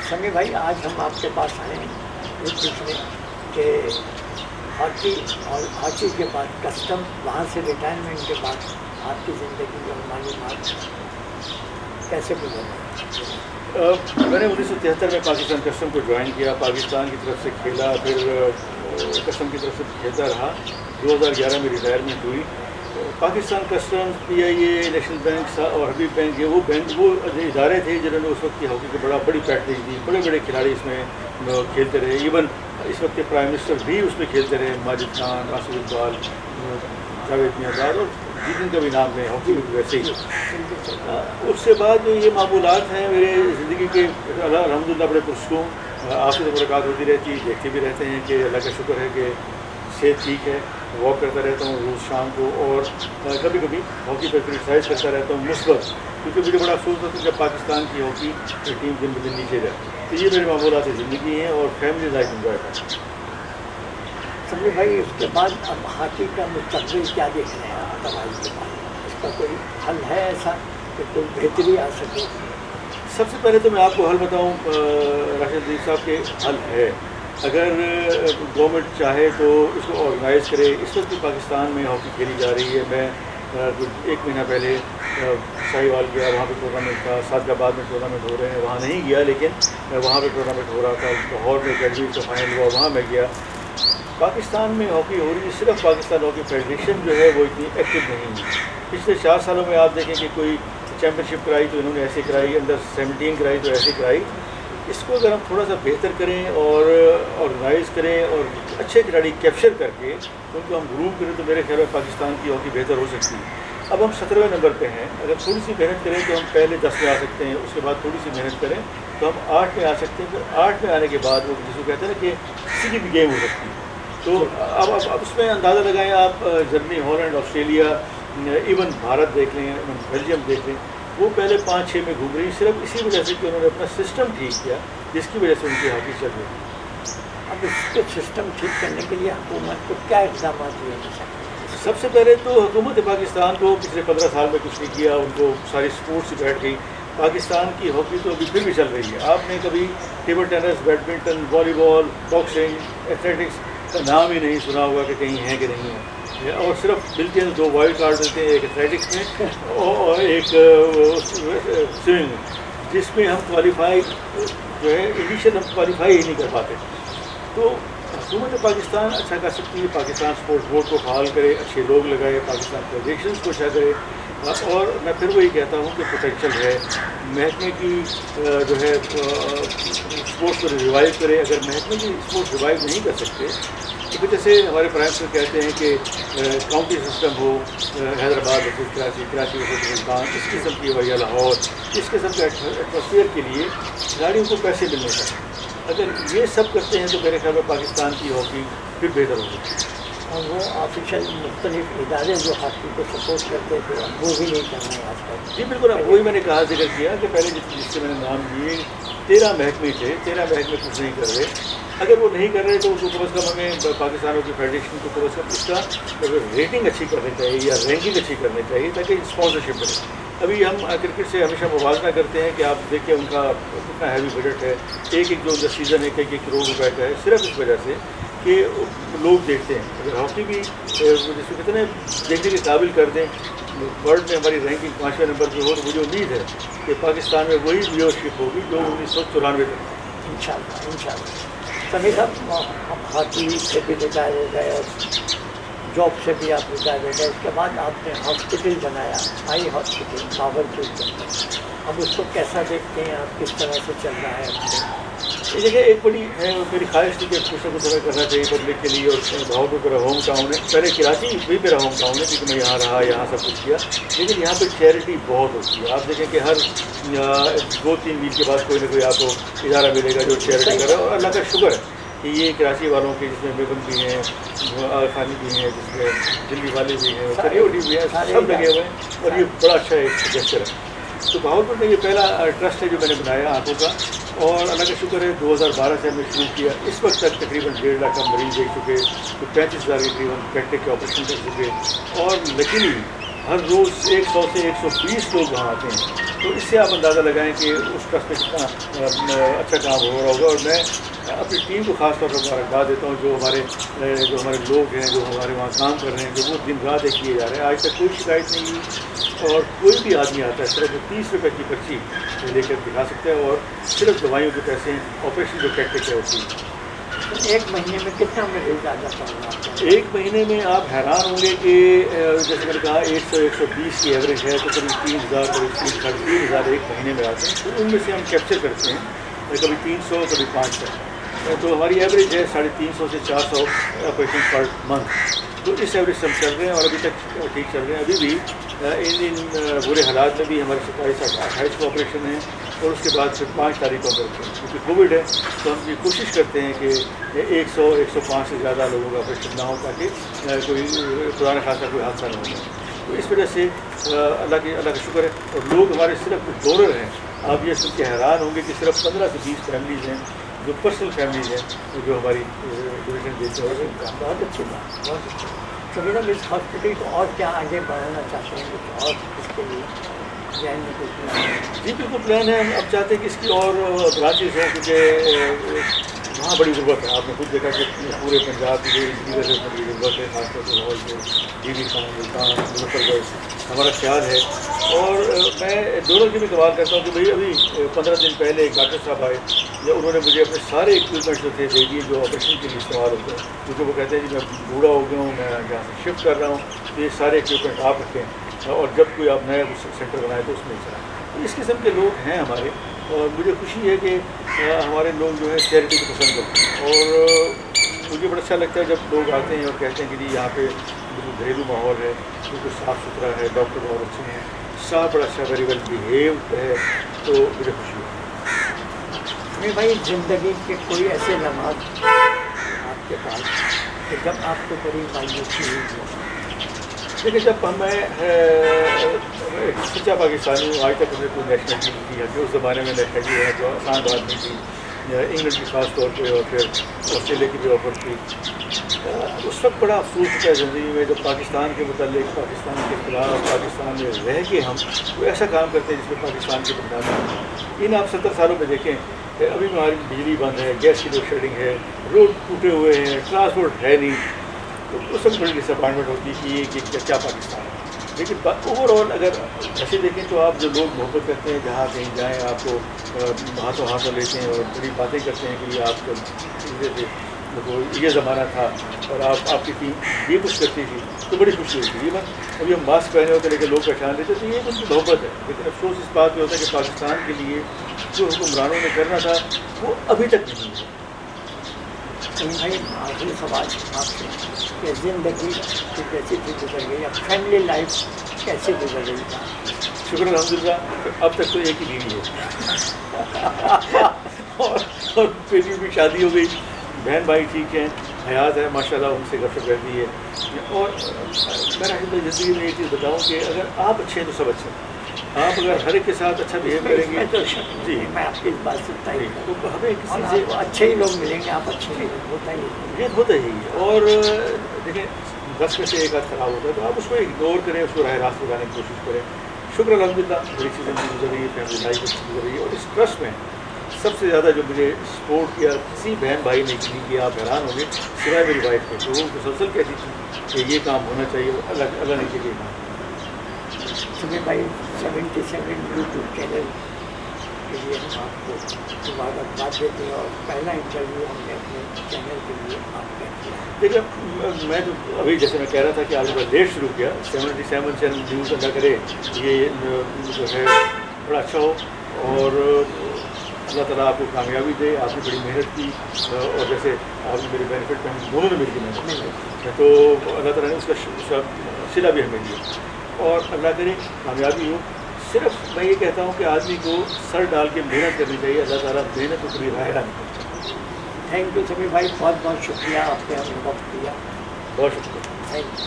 समी भाई, आज हम आपके पास आए हैं ये पूछने कि हॉकी और हॉकी के बाद कस्टम, वहाँ से रिटायरमेंट के बाद आपकी ज़िंदगी में मालूमात कैसे गुजरा? मैंने 1973 में पाकिस्तान कस्टम को ज्वाइन किया, पाकिस्तान की तरफ से खेला, फिर कस्टम की तरफ से खेलता रहा। 2011 में रिटायरमेंट हुई। Pakistan custom, PIA, national bank और हबीब बैंक, ये वो इदारे थे जिन्होंने उस वक्त की हॉकी को बड़ी पैकेज दी। बड़े बड़े खिलाड़ी इसमें खेलते रहे। इवन इस वक्त के प्राइम मिनिस्टर भी उसमें खेलते रहे, माजिद खान, नासिर इकबाल, जावेद मियांदाद और जिनका भी नाम है हॉकी में वैसे ही। उससे बाद जो ये मामूलात हैं मेरे ज़िंदगी के, अल्हम्दुलिल्लाह बड़े पुरस्कून, आपसे तो मुलाकात होती रहती, देखते भी रहते हैं कि अल्लाह का शुक्र है कि सेहत ठीक है। वॉक करता रहता हूँ रोज़ शाम को, और कभी कभी हॉकी पर क्रिटिसाइज़ करता रहता हूँ मुस्बत, क्योंकि मुझे बड़ा अफसोस होता है जब पाकिस्तान की हॉकी टीम दिन ब दिन नीचे जाए। तो ये मेरे मामूलात ज़िंदगी हैं और फैमिली लाइफ इंजॉय करता हूँ। समी भाई, उसके बाद अब हॉकी का मुस्तकबिल क्या देख रहे हैं आप तबाही के बाद? इसका कोई हल है ऐसा कि कोई बेहतरी आ सके? सबसे पहले तो मैं आपको हल बताऊँ राशिद अजीज साहब के, हल है। अगर गवर्नमेंट चाहे तो इसको ऑर्गेनाइज़ करे। इस वक्त भी पाकिस्तान में हॉकी खेली जा रही है। मैं एक महीना पहले साहिवाल गया, वहाँ पे टूर्नामेंट था। सादगाबाद में टूर्नामेंट हो रहे हैं, वहाँ नहीं गया, लेकिन वहाँ पे टूर्नामेंट हो रहा था। लाहौर में अकेडमी का फाइनल हुआ, वहाँ मैं गया। पाकिस्तान में हॉकी हो रही है, सिर्फ पाकिस्तान हॉकी फेडरेशन जो है वो इतनी एक्टिव नहीं है। पिछले 4 सालों में आप देखें कि कोई चैम्पियनशिप कराई तो इन्होंने ऐसे कराई, अंडर 17 कराई तो ऐसे कराई। इसको अगर हम थोड़ा सा बेहतर करें और ऑर्गेनाइज़ करें और अच्छे खिलाड़ी कैप्चर करके उनको हम ग्रूम करें तो मेरे ख्याल में पाकिस्तान की हॉकी बेहतर हो सकती है। अब हम 17वें नंबर पे हैं। अगर थोड़ी सी मेहनत करें तो हम पहले 10 में आ सकते हैं, उसके बाद थोड़ी सी मेहनत करें तो हम 8 में आ सकते हैं। फिर 8 में आने के बाद वो जिसको कहते हैं ना कि किसी की भी गेम हो सकती है। तो अब उसमें अंदाज़ा लगाएं आप, Germany, Holland, Australia, even Bharat देख लें, बेल्जियम देख लें, वो पहले 5-6 में घूम रही, सिर्फ इसी वजह से कि उन्होंने अपना सिस्टम ठीक किया, जिसकी वजह से उनकी हॉकी चल रही है। अब इसके सिस्टम ठीक करने के लिए हुकूमत को क्या इक़दाम लिए जा सकते? सबसे पहले तो हुकूमत पाकिस्तान को पिछले 15 साल में कुछ नहीं किया, उनको सारी स्पोर्ट्स से बैठ गई। पाकिस्तान की हॉकी तो अभी फिर भी चल रही है। आपने कभी table tennis, badminton, volleyball, boxing, athletics का नाम ही नहीं सुना होगा कि कहीं है कि नहीं है। और सिर्फ मिलते हैं 2 वाइल्ड कार्ड मिलते हैं, एक एथलेटिक्स में और एक स्विमिंग में, जिसमें हम क्वालिफाई जो है इनिशियल हम क्वालिफाई ही नहीं कर पाते। तो हुकूमत पाकिस्तान अच्छा कर सकती है, पाकिस्तान स्पोर्ट्स बोर्ड को फाल करे, अच्छे लोग लगाए, पाकिस्तान फेडरेशंस को अच्छा करे। और मैं फिर वही कहता हूँ कि पोटेंशल है, महकमे की जो है स्पोर्ट्स को रिवाइव करे। अगर महकमे की स्पोर्ट्स रिवाइव नहीं कर सकते तो जैसे हमारे प्राइम मिनिस्टर कहते हैं कि काउंटी सिस्टम हो, हैदराबाद वर्सेस कराची, कराची वर्सेस मुल्तान, इस किस्म की हो या लाहौर, इस किस्म के एटमॉस्फेयर के लिए खिलाड़ियों को पैसे मिलने चाहिए। अगर ये सब करते हैं तो मेरे ख्याल में पाकिस्तान की हॉकी फिर बेहतर हो सकती है। और वो ऑफिशियल मुख्तलिफ इदारे जो हॉकी को सपोर्ट करते थे वो भी नहीं कर रहे हैं आजकल। जी बिल्कुल, वही मैंने कहा, जिक्र किया कि पहले जिससे मैंने नाम लिए 13 महकमे थे, 13 महकमे कुछ नहीं कर रहे। अगर वो नहीं कर रहे तो उसको कम अज़ कम हमें पाकिस्तान की फेडरेशन को कम अज़ कम उसका रेटिंग अच्छी करनी चाहिए या रैंकिंग अच्छी करनी चाहिए ताकि स्पॉन्सरशिप मिले। अभी हम क्रिकेट से हमेशा मुवाजना करते हैं कि आप देखिए उनका कितना हैवी बजट है, एक जो उनका सीज़न है 1 करोड़ रुपए का है, सिर्फ इस वजह से कि लोग देखते हैं। अगर हॉकी भी जिसको कहते हैं देखने के काबिल कर दें, वर्ल्ड में हमारी रैंकिंग 5वें नंबर पर हो, तो मुझे उम्मीद है कि पाकिस्तान में वही व्यूअरशिप होगी जो 1994 तक। इंशाल्लाह। समी साहब, आप हॉकी से भी रिटायर हो गए और जॉब से भी आप रिटायर हो गए, उसके बाद आपने हॉस्पिटल बनाया, आई हॉस्पिटल बावरपुर के अंदर। अब उसको कैसा देखते हैं आप, किस तरह से चल रहा है? ये देखिए, एक बड़ी है मेरी ख्वाहिश थी कि कुछ ना कुछ हमें करना चाहिए पब्लिक के लिए, और भावपुर मेरा होम टाउन है। पहले कराची भी मेरा होम टाउन है क्योंकि मैं यहाँ रहा, यहाँ सब कुछ किया, लेकिन यहाँ पे चैरिटी बहुत होती है। आप देखें कि हर 2-3 मील के बाद कोई ना कोई आपको इदारा मिलेगा जो चैरिटी करे, और अल्लाह का शुक्र है कि ये कराची वालों के, जिसमें बेगम भी हैं, खानी भी हैं, जिसमें दिल्ली वाले भी हैं, करियोडी भी हैं, सब लगे हुए हैं, और ये बड़ा अच्छा एक जेस्चर है। तो भावलपुर में ये पहला ट्रस्ट है जो मैंने बनाया आँखों का, और अल्लाह का शुक्र है 2012 से हमने शुरू किया। इस वक्त तक तकरीबन 1.5 लाख हम मरीज देख चुके, तो 35,000 के करीबन कैटेक के ऑपरेशन कर चुके, और लकीली ہر روز 100 سے 120 لوگ وہاں آتے ہیں، تو اس سے آپ اندازہ لگائیں کہ اس ٹرسٹ میں کتنا اچھا کام ہو رہا ہوگا. اور میں اپنی ٹیم کو خاص طور پر مبارکباد دیتا ہوں، جو ہمارے لوگ ہیں، جو ہمارے وہاں کام کر رہے ہیں، جو وہ دن رات ایک کیے جا رہے ہیں. آج تک کوئی شکایت نہیں ہوئی، اور کوئی بھی آدمی آتا ہے صرف 30 روپے کی پرچی لے کر دکھا سکتا ہے، اور صرف دوائیوں کے پیسے ہیں. آپریشن جو ٹیکٹک ہے اسی. ایک مہینے میں کتنا مریض آ جاتا ہوگا؟ ایک مہینے میں آپ حیران ہوں گے کہ جیسے میں نے کہا 100-120 کی ایوریج ہے، تو قریب 3000 قریب 3,000 ایک مہینے میں آتے ہیں. تو ان میں سے ہم کیپچر کرتے ہیں کبھی 300 کبھی 500. تو ہماری ایوریج ہے 350 سے 400 آپریشن پر منتھ. تو اس ایوریج سے ہم چل رہے ہیں، اور ابھی تک ٹھیک چل رہے ہیں. ابھی بھی ان برے حالات میں بھی ہمارے 27-28 کو آپریشن ہیں، اور اس کے بعد پھر 5 تاریخ کو کرتے ہیں. کیونکہ کووڈ ہے تو ہم یہ کوشش کرتے ہیں کہ 100-105 سے زیادہ لوگوں کا آپریشن نہ ہو، تاکہ کوئی خدا نہ خاصا کوئی حادثہ نہ ہو جائے. تو اس وجہ سے اللہ کا شکر ہے. اور لوگ ہمارے صرف ڈونر ہیں. آپ یہ سن کے حیران ہوں گے کہ صرف 15 سے 20 فیملیز ہیں جو پرسنل فیملیز ہیں جو ہماری ڈونیشن دیتے ہیں. بہت اچھی بات، بہت اچھی. سبھی اس ہاسپٹل کو اور کیا آگے بڑھانا چاہتے ہیں کچھ اور اس کے لیے ذہن میں کچھ پلان ہے؟ جی بالکل پلان ہے. ہم اب چاہتے ہیں کہ اس کی اور برانچز ہوں، کیونکہ وہاں بڑی ضرورت ہے. آپ نے خود دیکھا کہ پورے پنجاب کی بڑی ضرورت ہے، خاص طور سے لاہور کے ڈی خان، ملتان، مظفر گڑھ. ہمارا خیال ہے. اور میں ڈونر کی بھی سوال کرتا ہوں کہ بھائی ابھی 15 دن پہلے ایک ڈاکٹر صاحب آئے، انہوں نے مجھے اپنے سارے ایکوپمنٹ جو تھے دے دیے جو آپریشن کے لیے استعمال ہوتے ہیں. کیونکہ وہ کہتے ہیں کہ میں بوڑھا ہو گیا ہوں، میں یہاں سے شفٹ کر رہا ہوں، تو یہ سارے ایکوپمنٹ آپ رکھیں، اور جب کوئی آپ نیا سینٹر بنائے تو اس میں چلائیں. اس قسم کے لوگ ہیں ہمارے، اور مجھے خوشی ہے کہ ہمارے لوگ جو ہے چیریٹی کو پسند کرتے ہیں. اور مجھے بڑا اچھا لگتا ہے جب لوگ آتے ہیں اور کہتے ہیں کہ جی یہاں پہ بالکل گھریلو ماحول ہے، بالکل صاف ستھرا ہے، ڈاکٹر بہت اچھے ہیں، اسٹاف بڑا اچھا ویری ویل بیہیوڈ ہے. تو مجھے خوشی ہے. نہیں بھائی، زندگی کے کوئی ایسے لمحات آپ کے پاس کہ جب آپ کو بڑی مایوسی ہوئی ہو؟ دیکھیں، جب میں سچا پاکستانی ہوں، آج تک ہم نے کوئی نیشنلٹی نہیں کی ہے کہ اس زمانے میں نیشنلٹی ہے جو آسان بات نہیں تھی. انگلینڈ کی خاص طور پہ، اور پھر آسٹریلیا کی بھی آفر تھی. اس وقت بڑا افسوس ہوتا ہے زندگی میں جب پاکستان کے متعلق، پاکستان کے خلاف، پاکستان میں رہ کے ہم کوئی ایسا کام کرتے ہیں جس میں پاکستان کی بدنامی. ان آپ 70 سالوں میں دیکھیں، ابھی ہماری بجلی بند ہے، گیس کی لوڈ شیڈنگ ہے، روڈ ٹوٹے ہوئے ہیں، ٹرانسپورٹ ہے نہیں. تو اس وقت بڑی ڈس اپوائنٹمنٹ ہوتی ہے کہ کیا پاکستان ہے. لیکن اوور آل اگر ایسے دیکھیں تو آپ جو لوگ محبت کرتے ہیں، جہاں کہیں جائیں آپ کو ہاتھوں لیتے ہیں اور بڑی باتیں کرتے ہیں کہ یہ آپ کو یہ زمانہ تھا اور آپ کی ٹیم یہ کچھ کرتی تھی، تو بڑی خوشی ہوتی ہے. ابھی ہم ماسک پہنے ہوتے لیکن لوگ پہچان لیتے تو یہ ان کی محبت ہے. لیکن افسوس اس بات پہ ہوتا ہے کہ پاکستان کے لیے جو حکمرانوں نے کرنا تھا وہ ابھی تک نہیں ہے. بھائی آخری سوال آپ سے کہ زندگی کی کیسی تھی گزر گئی، اب فیملی لائف کیسے گزر گئی؟ شکر الحمدللہ اب تک تو ایک ہی بیوی ہے اور بیٹی بھی شادی ہو گئی، بہن بھائی ٹھیک ہیں، حیات ہے ماشاءاللہ، ان سے گفتگو رہتی ہے. اور میں رحمۃ زندگی میں یہ چیز بتاؤں کہ اگر آپ اچھے ہیں تو سب اچھے ہیں. آپ اگر ہر ایک کے ساتھ اچھا بہیو کریں گے تو جی میں آپ کی اس بات سے تائید تو ہمیں کسی اور سے آپ اچھے ہی لوگ ملیں گے، آپ اچھے ہی ہوتا ہی ہے. یہ ہوتا ہی ہے. اور دیکھیں 10 میں سے ایک آدھ خراب ہوتا ہے تو آپ اس کو اگنور کریں، اس کو راہ راست لگانے کی کوشش کریں. شکر الحمدللہ بڑی چیزیں گزر رہی ہے، فیملی لائف اچھی گزر رہی ہے. اور اس ٹرسٹ میں سب سے زیادہ جو مجھے سپورٹ کیا کسی بہن بھائی نے کیا، آپ حیران ہوں گے، سوائے میری وائف کے. تو وہ مسلسل کہتی تھی کہ یہ کام ہونا چاہیے، اللہ نے کے لیے کام. سبھی بھائی 77 یوٹیوب چینل کے لیے ہم آپ کو مبارکباد دیتے ہیں، اور پہلا انٹرویو ہم نے اپنے چینل کے لیے آپ کا کیا. دیکھیں میں تو ابھی جیسے میں کہہ رہا تھا کہ آج بڑا لیٹ شروع کیا. 77 چینل نیوز اللہ کرے یہ جو ہے بڑا اچھا ہو، اور اللہ تعالیٰ آپ کو کامیابی دے. آپ نے بڑی محنت کی، اور جیسے آپ نے میرے بینیفٹ میں ہم دونوں نے مل کے محنت، تو اللہ تعالیٰ نے اس کا صلہ بھی ہمیں دیا. اور اللہ کرے کامیابی ہو. صرف میں یہ کہتا ہوں کہ آدمی کو سر ڈال کے محنت کرنی چاہیے. اللہ تعالیٰ محنت کو کبھی ضائع نہیں کرتا. تھینک یو سبھی بھائی، بہت بہت شکریہ، آپ نے ہمیں وقت دیا. بہت شکریہ. Thank you.